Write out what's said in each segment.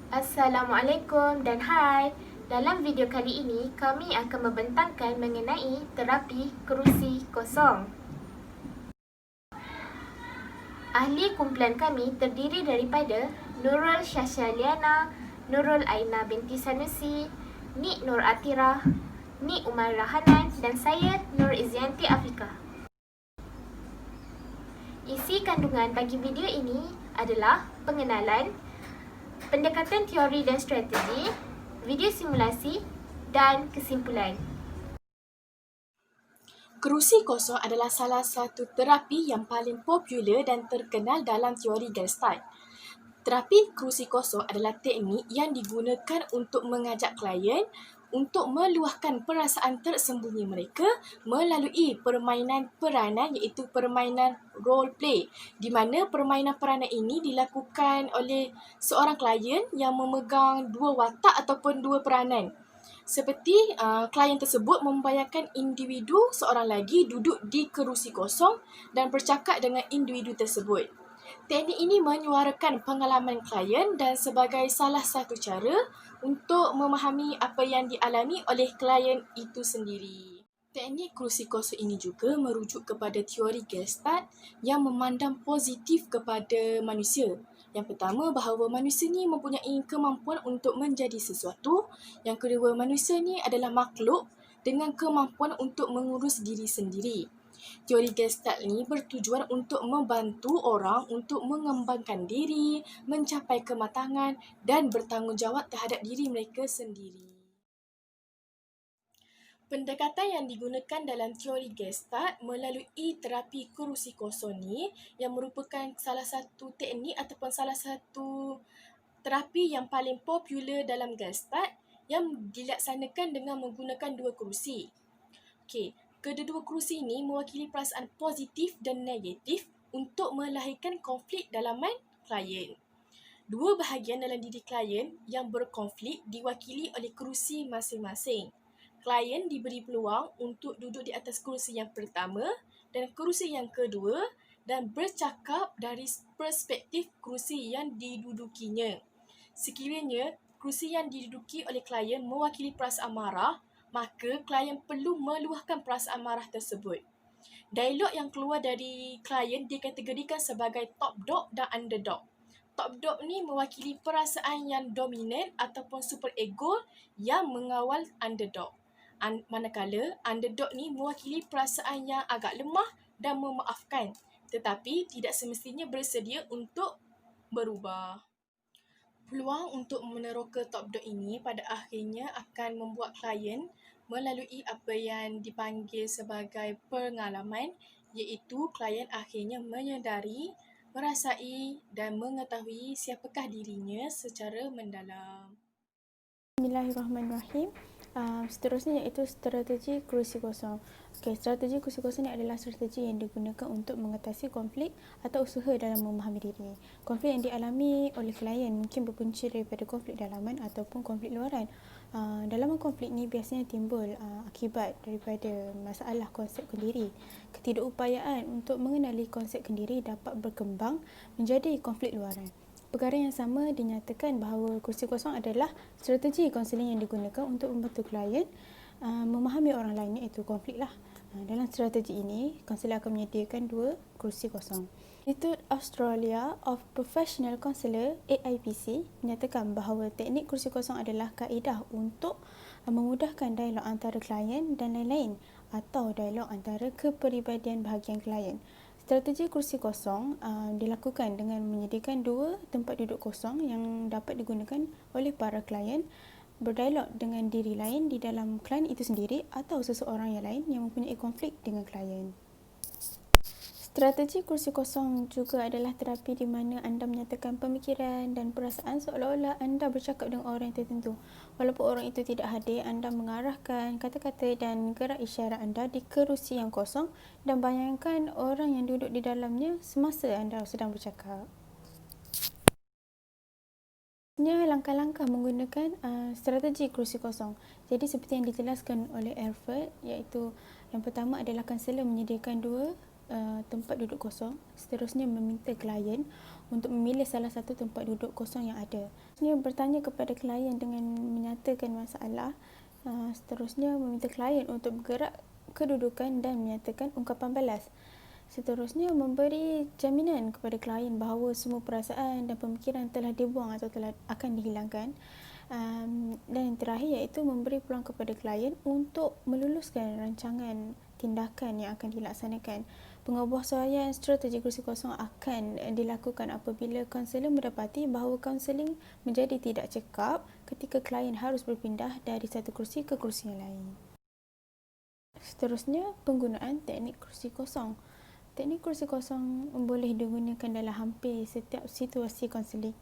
Assalamualaikum dan hai. Dalam video kali ini, kami akan membentangkan mengenai terapi kerusi kosong. Ahli kumpulan kami terdiri daripada Nurul Syahsyaliana, Nurul Aina binti Sanusi, Nik Nur Atirah, Nik Umar Rahanan dan saya Nur Izzianti Afrika. Isi kandungan bagi video ini adalah pengenalan, pendekatan teori dan strategi, video simulasi dan kesimpulan. Kerusi kosong adalah salah satu terapi yang paling popular dan terkenal dalam teori Gestalt. Terapi kerusi kosong adalah teknik yang digunakan untuk mengajak klien untuk meluahkan perasaan tersembunyi mereka melalui permainan peranan iaitu permainan role play, di mana permainan peranan ini dilakukan oleh seorang klien yang memegang dua watak ataupun dua peranan. Seperti klien tersebut membayangkan individu seorang lagi duduk di kerusi kosong dan bercakap dengan individu tersebut. Teknik ini menyuarakan pengalaman klien dan sebagai salah satu cara untuk memahami apa yang dialami oleh klien itu sendiri. Teknik kerusi kosong ini juga merujuk kepada teori Gestalt yang memandang positif kepada manusia. Yang pertama, bahawa manusia ni mempunyai kemampuan untuk menjadi sesuatu. Yang kedua, manusia ni adalah makhluk dengan kemampuan untuk mengurus diri sendiri. Teori Gestalt ni bertujuan untuk membantu orang untuk mengembangkan diri, mencapai kematangan dan bertanggungjawab terhadap diri mereka sendiri. Pendekatan yang digunakan dalam teori Gestalt melalui terapi kerusi kosong ni yang merupakan salah satu teknik ataupun salah satu terapi yang paling popular dalam Gestalt yang dilaksanakan dengan menggunakan dua kerusi. Okey, kedua-dua kerusi ini mewakili perasaan positif dan negatif untuk melahirkan konflik dalaman klien. Dua bahagian dalam diri klien yang berkonflik diwakili oleh kerusi masing-masing. Klien diberi peluang untuk duduk di atas kerusi yang pertama dan kerusi yang kedua dan bercakap dari perspektif kerusi yang didudukinya. Sekiranya kerusi yang diduduki oleh klien mewakili perasaan marah, maka klien perlu meluahkan perasaan marah tersebut. Dialog yang keluar dari klien dikategorikan sebagai top dog dan underdog. Top dog ni mewakili perasaan yang dominan ataupun super ego yang mengawal underdog. Manakala underdog ni mewakili perasaan yang agak lemah dan memaafkan, tetapi tidak semestinya bersedia untuk berubah. Peluang untuk meneroka top dog ini pada akhirnya akan membuat klien melalui apa yang dipanggil sebagai pengalaman, iaitu klien akhirnya menyedari, merasai dan mengetahui siapakah dirinya secara mendalam. Bismillahirrahmanirrahim. Seterusnya iaitu strategi kerusi kosong. Strategi kerusi kosong ini adalah strategi yang digunakan untuk mengatasi konflik atau usaha dalam memahami diri. Konflik yang dialami oleh klien mungkin berpunca daripada konflik dalaman ataupun konflik luaran. Dalam konflik ini biasanya timbul akibat daripada masalah konsep kendiri. Ketidakupayaan untuk mengenali konsep kendiri dapat berkembang menjadi konflik luaran. Perkara yang sama dinyatakan bahawa kerusi kosong adalah strategi kaunseling yang digunakan untuk membantu klien memahami orang lain, iaitu konflik lah. Dalam strategi ini, kaunselor akan menyediakan dua kerusi kosong. Institute Australia of Professional Counselor AIPC menyatakan bahawa teknik kerusi kosong adalah kaedah untuk memudahkan dialog antara klien dan lain-lain atau dialog antara kepribadian bahagian klien. Strategi kerusi kosong dilakukan dengan menyediakan dua tempat duduk kosong yang dapat digunakan oleh para klien berdialog dengan diri lain di dalam klien itu sendiri atau seseorang yang lain yang mempunyai konflik dengan klien. Strategi kerusi kosong juga adalah terapi di mana anda menyatakan pemikiran dan perasaan seolah-olah anda bercakap dengan orang tertentu. Walaupun orang itu tidak hadir, anda mengarahkan kata-kata dan gerak isyarat anda di kerusi yang kosong dan bayangkan orang yang duduk di dalamnya semasa anda sedang bercakap. Langkah-langkah menggunakan strategi kerusi kosong. Jadi seperti yang dijelaskan oleh Alfred, iaitu yang pertama adalah kaunselor menyediakan dua tempat duduk kosong. Seterusnya meminta klien untuk memilih salah satu tempat duduk kosong yang ada. Seterusnya, bertanya kepada klien dengan menyatakan masalah. Seterusnya, meminta klien untuk bergerak kedudukan dan menyatakan ungkapan balas. Seterusnya, memberi jaminan kepada klien bahawa semua perasaan dan pemikiran telah dibuang atau telah akan dihilangkan. Dan yang terakhir iaitu memberi peluang kepada klien untuk meluluskan rancangan tindakan yang akan dilaksanakan. Pengebuasaran strategi kerusi kosong akan dilakukan apabila kaunselor mendapati bahawa kaunseling menjadi tidak cekap ketika klien harus berpindah dari satu kerusi ke kerusi yang lain. Seterusnya, penggunaan teknik kerusi kosong. Teknik kerusi kosong boleh digunakan dalam hampir setiap situasi kaunseling.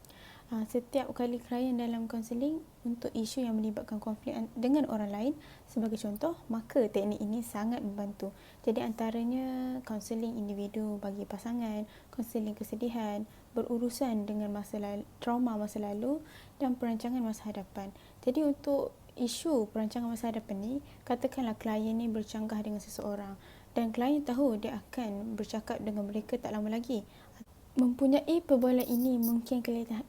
Setiap kali klien dalam kaunseling untuk isu yang melibatkan konflik dengan orang lain sebagai contoh, maka teknik ini sangat membantu. Jadi antaranya kaunseling individu bagi pasangan, kaunseling kesedihan, berurusan dengan trauma masa lalu dan perancangan masa hadapan. Jadi untuk isu perancangan masa hadapan ni, katakanlah klien ni bercanggah dengan seseorang dan klien tahu dia akan bercakap dengan mereka tak lama lagi. Mempunyai perbualan ini mungkin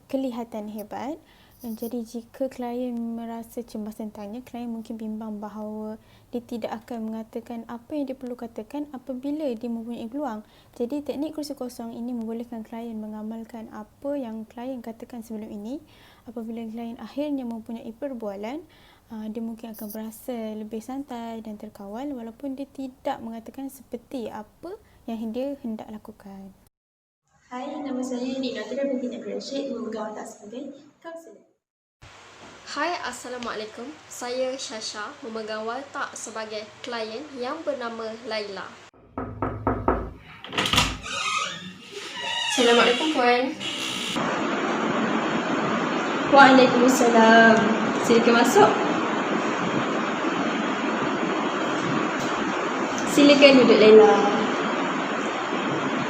kelihatan hebat, dan jadi jika klien merasa cemas tentangnya, klien mungkin bimbang bahawa dia tidak akan mengatakan apa yang dia perlu katakan apabila dia mempunyai peluang. Jadi teknik kerusi kosong ini membolehkan klien mengamalkan apa yang klien katakan sebelum ini. Apabila klien akhirnya mempunyai perbualan, dia mungkin akan berasa lebih santai dan terkawal walaupun dia tidak mengatakan seperti apa yang dia hendak lakukan. Hai, nama saya Nik Natira binti Nabil Rashid, memegang watak sebagai kaunselor. Hai, Assalamualaikum. Saya Shasha, memegang watak sebagai klien yang bernama Laila. Assalamualaikum, Puan. Waalaikumsalam. Silakan masuk. Silakan duduk, Laila.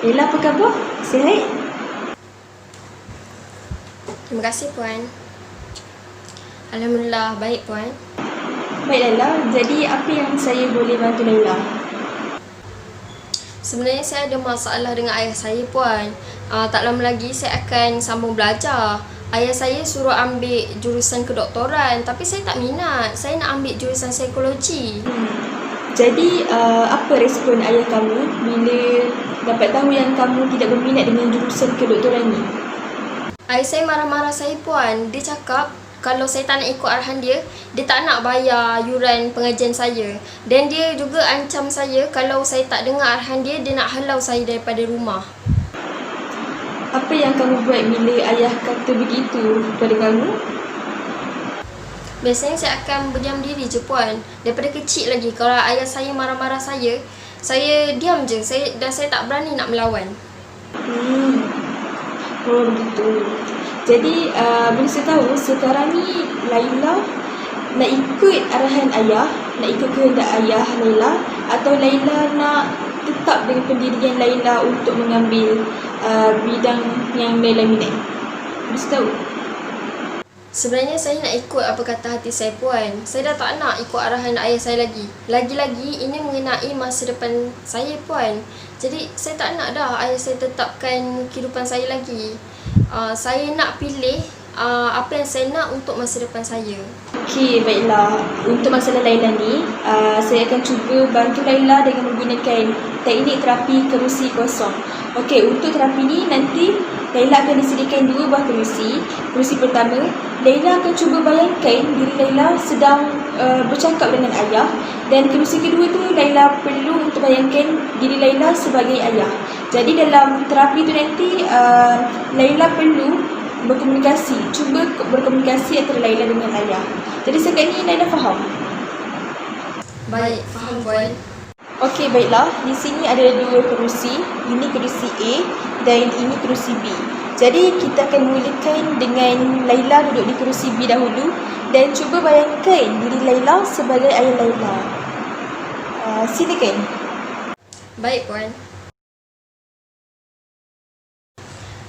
Laila, apa khabar? Sihat? Terima kasih, Puan. Alhamdulillah, baik, Puan. Baik, Laila. Jadi, apa yang saya boleh bantu Laila? Sebenarnya saya ada masalah dengan ayah saya, Puan. Tak lama lagi saya akan sambung belajar. Ayah saya suruh ambil jurusan kedoktoran, tapi saya tak minat. Saya nak ambil jurusan psikologi. Jadi, apa respon ayah kamu bila dapat tahu yang kamu tidak berminat dengan jurusan kedoktoran ni? Ayah saya marah-marah saya, Puan. Dia cakap kalau saya tak nak ikut arahan dia, dia tak nak bayar yuran pengajian saya. Dan dia juga ancam saya kalau saya tak dengar arahan dia, dia nak halau saya daripada rumah. Apa yang kamu buat bila ayah kata begitu kepada kamu? Biasanya saya akan berdiam diri je, Puan. Daripada kecil lagi, kalau ayah saya marah-marah saya diam je. Saya tak berani nak melawan. Oh, begitu. Jadi, boleh saya tahu sekarang ni Laila nak ikut arahan ayah, nak ikut kehendak ayah Laila, atau Laila nak tetap dengan pendirian Laila untuk mengambil bidang yang Laila minat? Boleh saya tahu? Sebenarnya saya nak ikut apa kata hati saya, Puan. Saya dah tak nak ikut arahan ayah saya lagi. Lagi-lagi ini mengenai masa depan saya, Puan. Jadi saya tak nak dah ayah saya tetapkan kehidupan saya lagi. Saya nak pilih apa yang saya nak untuk masa depan saya. Okey, baiklah. Untuk masalah Laila ni, saya akan cuba bantu Laila dengan menggunakan teknik terapi kerusi kosong. Okey, untuk terapi ni nanti Laila akan disediakan 2 buah kerusi. Kerusi pertama, Laila akan cuba bayangkan diri Laila sedang bercakap dengan ayah. Dan kerusi kedua tu, Laila perlu untuk bayangkan diri Laila sebagai ayah. Jadi dalam terapi tu nanti, Laila perlu berkomunikasi. Cuba berkomunikasi antara Laila dengan ayah. Jadi setakat ni Laila faham? Baik, faham, Puan. Okey, baiklah. Di sini ada 2 kerusi. Ini kerusi A dan ini kerusi B. Jadi kita akan mulakan dengan Laila duduk di kerusi B dahulu dan cuba bayangkan diri Laila sebagai ayah Laila. Silakan. Baik, Puan.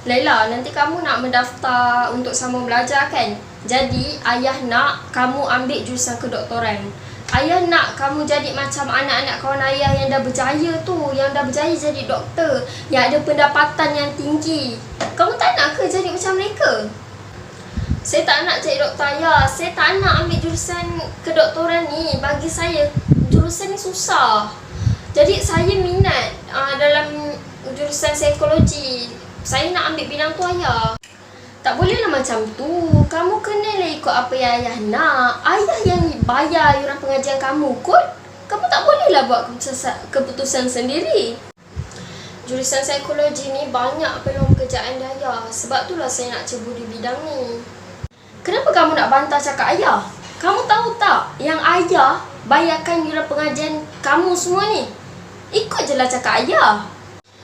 Laila, nanti kamu nak mendaftar untuk sambung belajar kan? Jadi, ayah nak kamu ambil jurusan kedoktoran. Ayah nak kamu jadi macam anak-anak kawan ayah yang dah berjaya tu, yang dah berjaya jadi doktor, yang ada pendapatan yang tinggi. Kamu tak nak ke jadi macam mereka? Saya tak nak jadi doktor ayah. Saya tak nak ambil jurusan kedoktoran ni. Bagi saya, jurusan ni susah. Jadi saya minat dalam jurusan psikologi. Saya nak ambil bidang tu ayah. Tak bolehlah macam tu. Kamu kenalah ikut apa yang ayah nak. Ayah yang bayar yuran pengajian kamu kot. Kamu tak bolehlah buat keputusan sendiri. Jurusan psikologi ni banyak peluang pekerjaan dia ayah. Sebab itulah saya nak cebur di bidang ni. Kenapa kamu nak bantah cakap ayah? Kamu tahu tak yang ayah bayarkan yuran pengajian kamu semua ni? Ikut je lah cakap ayah.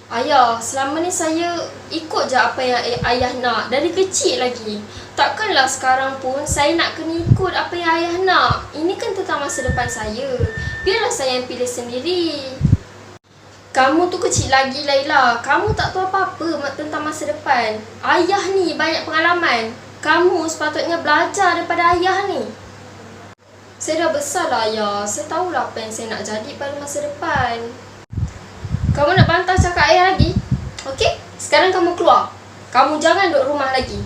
Ayah, selama ni saya ikut je apa yang ayah nak dari kecil lagi. Takkanlah sekarang pun saya nak kena ikut apa yang ayah nak. Ini kan tentang masa depan saya. Biarlah saya yang pilih sendiri. Kamu tu kecil lagi, Laila. Kamu tak tahu apa-apa tentang masa depan. Ayah ni banyak pengalaman. Kamu sepatutnya belajar daripada ayah ni. Saya dah besar lah ayah. Saya tahulah apa yang saya nak jadi pada masa depan. Kamu nak bantah cakap ayah lagi? Okey? Sekarang kamu keluar. Kamu jangan duduk rumah lagi.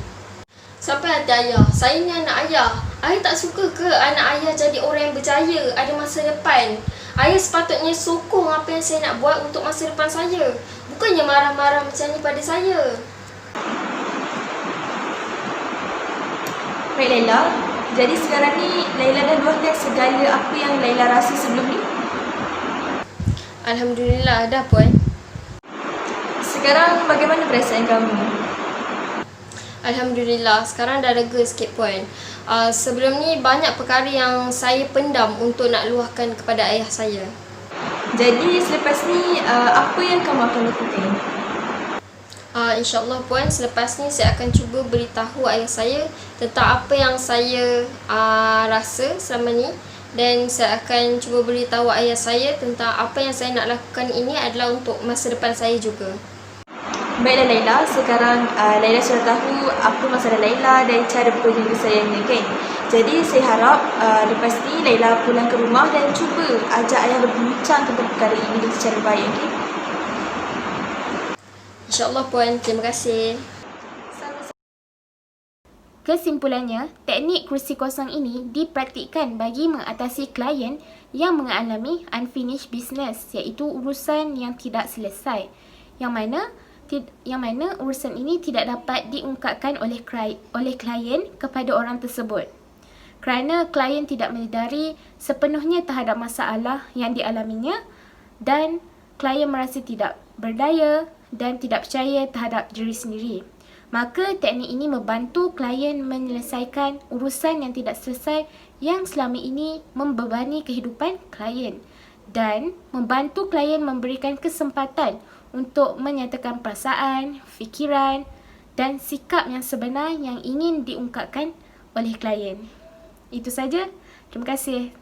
Sampai hati ayah. Saya ni anak ayah. Ayah tak suka ke anak ayah jadi orang yang berjaya, ada masa depan? Ayah sepatutnya sokong apa yang saya nak buat untuk masa depan saya. Bukannya marah-marah macam ni pada saya. Baik Laila, jadi sekarang ni Laila dah luahkan segala apa yang Laila rasa sebelum ni? Alhamdulillah, dah puan. Sekarang bagaimana perasaan kamu? Alhamdulillah, sekarang dah lega sikit puan. Sebelum ni banyak perkara yang saya pendam untuk nak luahkan kepada ayah saya. Jadi selepas ni apa yang kamu akan lakukan? InsyaAllah puan, selepas ni saya akan cuba beritahu ayah saya tentang apa yang saya rasa selama ni. Dan saya akan cuba beritahu ayah saya tentang apa yang saya nak lakukan ini adalah untuk masa depan saya juga. Baiklah Laila, sekarang Laila sudah tahu apa masalah Laila dan cara bertolong sayangnya kan. Jadi saya harap lepas ni Laila pulang ke rumah dan cuba ajak ayah berbincang tentang perkara ini secara baik, okey? InsyaAllah puan, terima kasih. Kesimpulannya, teknik kerusi kosong ini dipraktikkan bagi mengatasi klien yang mengalami unfinished business, iaitu urusan yang tidak selesai, yang mana urusan ini tidak dapat diungkapkan oleh klien kepada orang tersebut kerana klien tidak menyedari sepenuhnya terhadap masalah yang dialaminya dan klien merasa tidak berdaya dan tidak percaya terhadap diri sendiri. Maka teknik ini membantu klien menyelesaikan urusan yang tidak selesai yang selama ini membebani kehidupan klien dan membantu klien memberikan kesempatan untuk menyatakan perasaan, fikiran dan sikap yang sebenar yang ingin diungkapkan oleh klien. Itu saja. Terima kasih.